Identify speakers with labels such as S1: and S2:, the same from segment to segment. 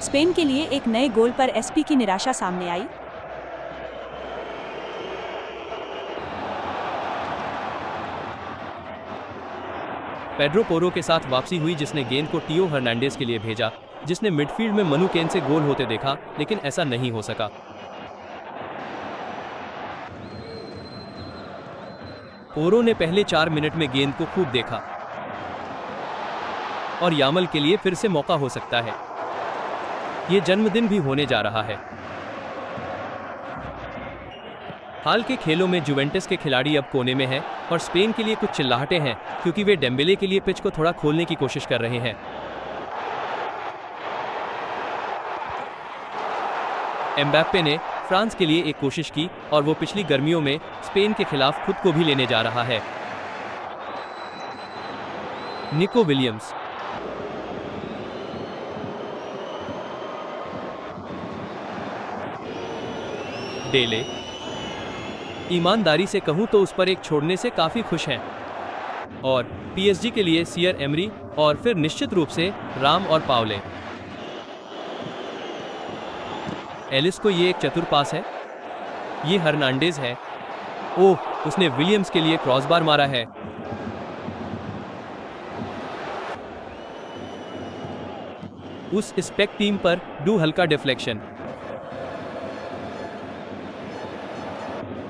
S1: Spain के लिए एक नए गोल पर एसपी की निराशा सामने आई।
S2: पेड्रो पोरो के साथ वापसी हुई, जिसने गेंद को टियो हर्नांडेज के लिए भेजा, जिसने मिडफील्ड में मनु केन से गोल होते देखा, लेकिन ऐसा नहीं हो सका। पोरो ने पहले 4 मिनट में गेंद को खूब देखा और यामल के लिए फिर से मौका हो सकता है। ये जन्मदिन भी होने जा रहा है। हाल के खेलों में जुवेंटस के खिलाड़ी अब कोने में हैं और स्पेन के लिए कुछ चिल्लाहटें हैं, क्योंकि वे डेम्बेले के लिए पिच को थोड़ा खोलने की कोशिश कर रहे हैं। एम्बाप्पे ने फ्रांस के लिए एक कोशिश की और वो पिछली गर्मियों में स्पेन के खिलाफ खुद को भी लेने जा रहा है। निको विलियम्स, डेले, ईमानदारी से कहूं तो उस पर एक छोड़ने से काफी खुश हैं। और पीएसजी के लिए सियर एमरी और फिर निश्चित रूप से राम और पावले। एलिस को ये एक चतुर पास है। ये हर्नांडेज है। ओह, उसने विलियम्स के लिए क्रॉसबार मारा है। उस स्पेक टीम पर डू हल्का डिफ्लेक्शन।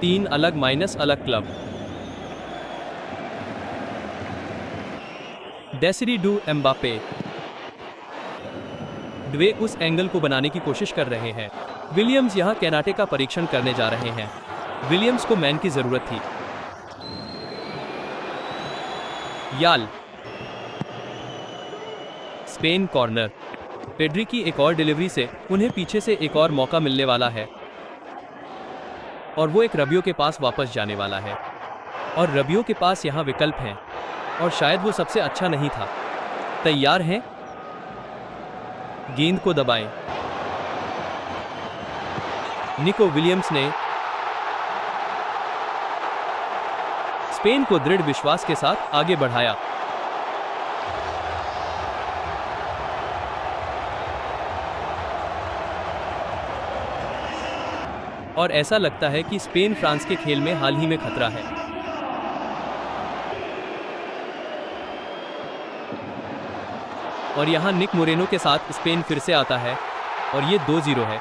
S2: 3 अलग माइनस अलग club. Desire Doue Mbappe. Doue उस एंगल को बनाने की कोशिश कर रहे हैं। विलियम्स यहां कैनाटे का परीक्षण करने जा रहे हैं। विलियम्स को मैन की जरूरत थी। याल, स्पेन कॉर्नर। पेड्री की एक और डिलीवरी से उन्हें पीछे से एक और मौका मिलने वाला है और वो एक रबियो के पास वापस जाने वाला है। और रबियो के पास यहाँ विकल्प हैं और शायद वो सबसे अच्छा नहीं था। तैयार हैं? गेंद को दबाएं। निको विलियम्स ने स्पेन को दृढ़ विश्वास के साथ आगे बढ़ाया। और ऐसा लगता है कि स्पेन फ्रांस के खेल में हाल ही में खतरा है। और यहां निक मोरेनो के साथ स्पेन फिर से आता है और ये 2-0 है।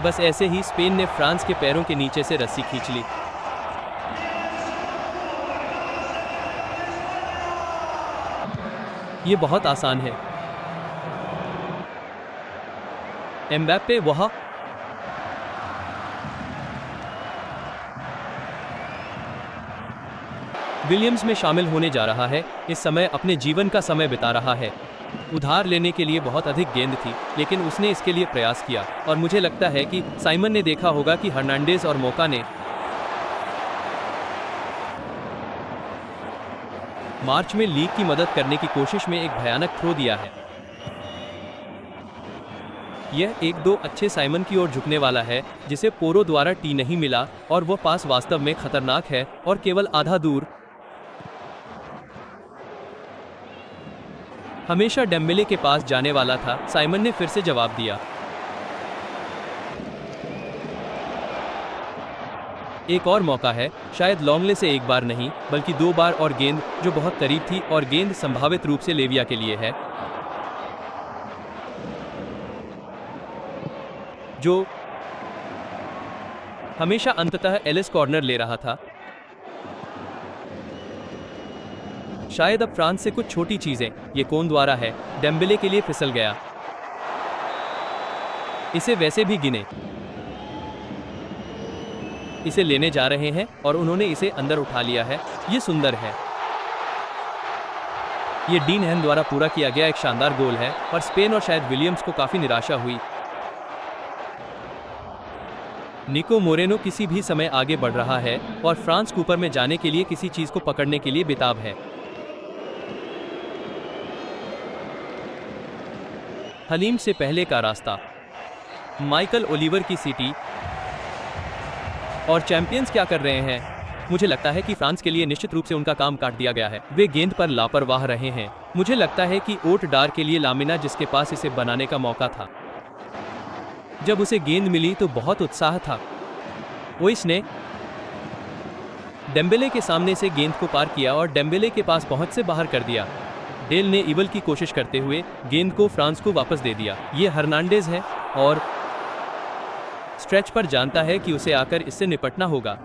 S2: बस ऐसे ही स्पेन ने फ्रांस के पैरों के नीचे से रस्सी खींच ली। ये बहुत आसान है। एम्बाप्पे वहां। विलियम्स में शामिल होने जा रहा है। इस समय अपने जीवन का समय बिता रहा है। उधार लेने के लिए बहुत अधिक गेंद थी, लेकिन उसने इसके लिए प्रयास किया और मुझे लगता है कि साइमन ने देखा होगा कि हर्नांडेज और मोका ने मार्च में लीग की मदद करने की कोशिश में एक भयानक थ्रो दिया है। यह 1-2 अच्छे साइमन की ओर झुकने वाला है, जिसे पोरो द्वारा टी नहीं मिला और वह पास वास्तव में खतरनाक है और केवल आधा दूर। हमेशा डेम्बेले के पास जाने वाला था। साइमन ने फिर से जवाब दिया। एक और मौका है, शायद लॉन्गले से एक बार नहीं बल्कि 2 बार, और गेंद जो बहुत करीब थी, और गेंद संभावित रूप से लेविया के लिए है, जो हमेशा अंततः एलिस कॉर्नर ले रहा था। शायद अब फ्रांस से कुछ छोटी चीजें। ये कौन द्वारा है, डेम्बेले के लिए फिसल गया। इसे वैसे भी गिने। इसे लेने जा रहे हैं और उन्होंने इसे अंदर उठा लिया है। ये सुंदर है। ये डीन हैन द्वारा पूरा किया गया एक शानदार गोल है और स्पेन और शायद विलियम्स को काफी निराशा हुई। निको मोरेनो किसी भी समय आगे बढ़ रहा है और फ्रांस कूपर में जाने के लिए किसी चीज को पकड़ने के लिए बेताब है। हलीम से पहले का रास्ता। माइकल ओलिवर की सीटी। और चैंपियंस क्या कर रहे हैं? मुझे लगता है कि फ्रांस के लिए निश्चित रूप से उनका काम काट दिया गया है। वे गेंद पर लापरवाह रहे हैं। मुझे लगता है कि ओट डार के लिए लामिना, जिसके पास इसे बनाने का मौका था, जब उसे गेंद मिली तो बहुत उत्साह था। ओइस ने डेम्बेले के सामने से गेंद को पार किया और डेम्बेले के पास पहुंच से बाहर कर दिया। डेल ने इबल की कोशिश करते हुए गेंद को फ्रांस को वापस दे दिया। ये हर्नांडेज है और स्ट्रेच पर जानता है कि उसे आकर इससे निपटना होगा।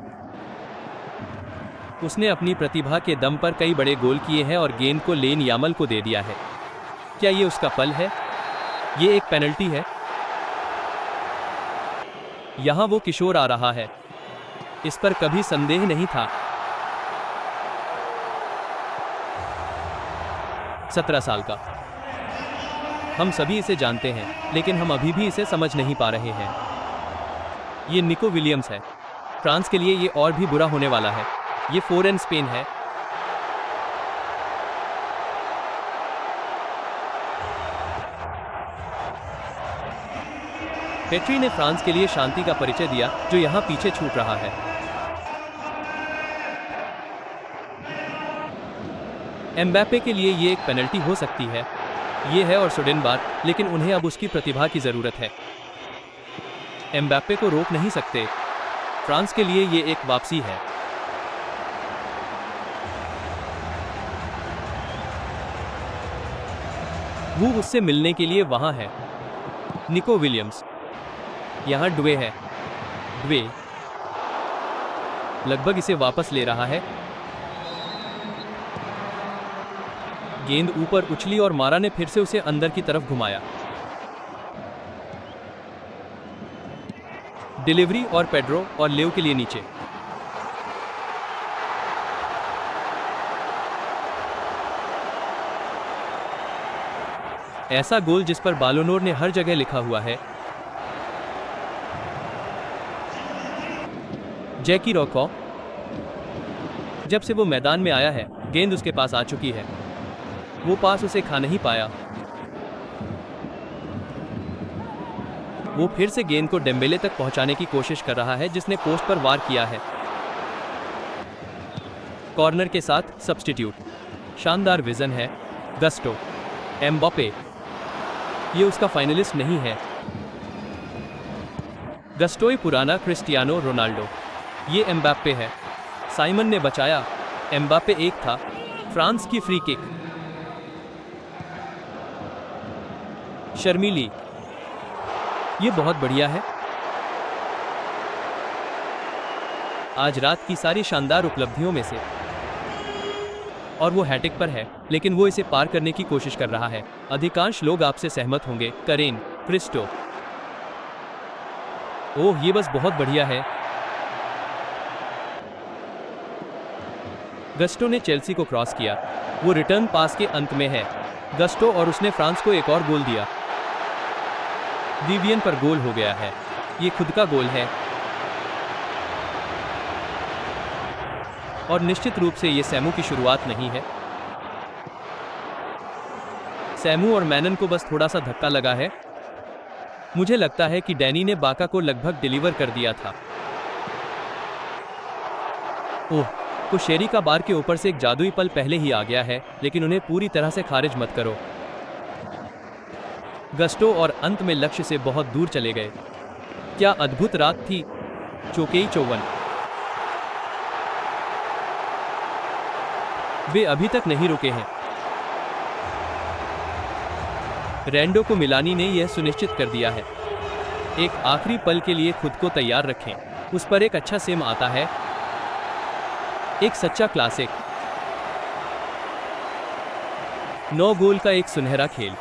S2: उसने अपनी प्रतिभा के दम पर कई बड़े गोल किए हैं और गेंद को लेन यामल को दे दिया है। क्या ये उसका पल है? ये एक पेनल्टी है। यहां वो किशोर आ रहा है, इस पर कभी संदेह नहीं था। 17 साल का। हम सभी इसे जानते हैं, लेकिन हम अभी भी इसे समझ नहीं पा रहे हैं। ये निको विलियम्स है। फ्रांस के लिए ये और भी बुरा होने वाला है। ये फोरन स्पेन है। पेट्री ने फ्रांस के लिए शांति का परिचय दिया, जो यहां पीछे छूट रहा है। एम्बापे के लिए ये एक पेनल्टी हो सकती है। ये है और सुडेनबार, लेकिन उन्हें अब उसकी प्रतिभा की जरूरत है। एम्बापे को रोक नहीं सकते। फ्रांस के लिए ये एक वापसी है। वो उससे मिलने के लिए वहां है। Nico Williams. यहां डुए है। डुए लगभग इसे वापस ले रहा है। गेंद ऊपर उछली और मारा ने फिर से उसे अंदर की तरफ घुमाया। डिलीवरी और पेड्रो और लेव के लिए नीचे। ऐसा गोल जिस पर बालोनोर ने हर जगह लिखा हुआ है। जैकी रॉको। जब से वो मैदान में आया है, गेंद उसके पास आ चुकी है। वो पास उसे खा नहीं पाया। वो फिर से गेंद को डेम्बेले तक पहुंचाने की कोशिश कर रहा है, जिसने पोस्ट पर वार किया है। कॉर्नर के साथ सब्स्टिट्यूट। शानदार विजन है। गस्टो। एम्बापे। ये उसका फाइनलिस्ट नहीं है। गस्टोई पुराना क्रिस्टियानो रोनाल्डो। ये एम्बापे है। साइमन ने बचाया। एम्बापे एक था। फ्रांस की फ्री किक। शर्मीली। ये बहुत बढ़िया है। आज रात की सारी शानदार उपलब्धियों में से। और वो हैट्रिक पर है, लेकिन वो इसे पार करने की कोशिश कर रहा है। अधिकांश लोग आपसे सहमत होंगे। करेन क्रिस्टो। ओह, ये बस बहुत बढ़िया है। गस्टो ने चेल्सी को क्रॉस किया। वो रिटर्न पास के अंत में है। गस्टो और उसने फ्रांस को एक और गोल दिया। विवियन पर गोल हो गया है। ये खुद का गोल है और निश्चित रूप से ये सैमू की शुरुआत नहीं है। सैमू और मैनन को बस थोड़ा सा धक्का लगा है। मुझे लगता है कि डैनी ने बाका को लगभग डिलीवर कर दिया था। ओह, कुशेरी का बार के ऊपर से एक जादुई पल पहले ही आ गया है, लेकिन उन्हें पूरी तरह से खारिज मत करो। गस्टो और अंत में लक्ष्य से बहुत दूर चले गए। क्या अद्भुत रात थी। चोकेई चौवन। वे अभी तक नहीं रुके हैं। रैंडो को मिलानी ने यह सुनिश्चित कर दिया है। एक आखिरी पल के लिए खुद को तैयार रखें। उस पर एक अच्छा सिम आता है। एक सच्चा क्लासिक। 9 गोल का एक सुनहरा खेल।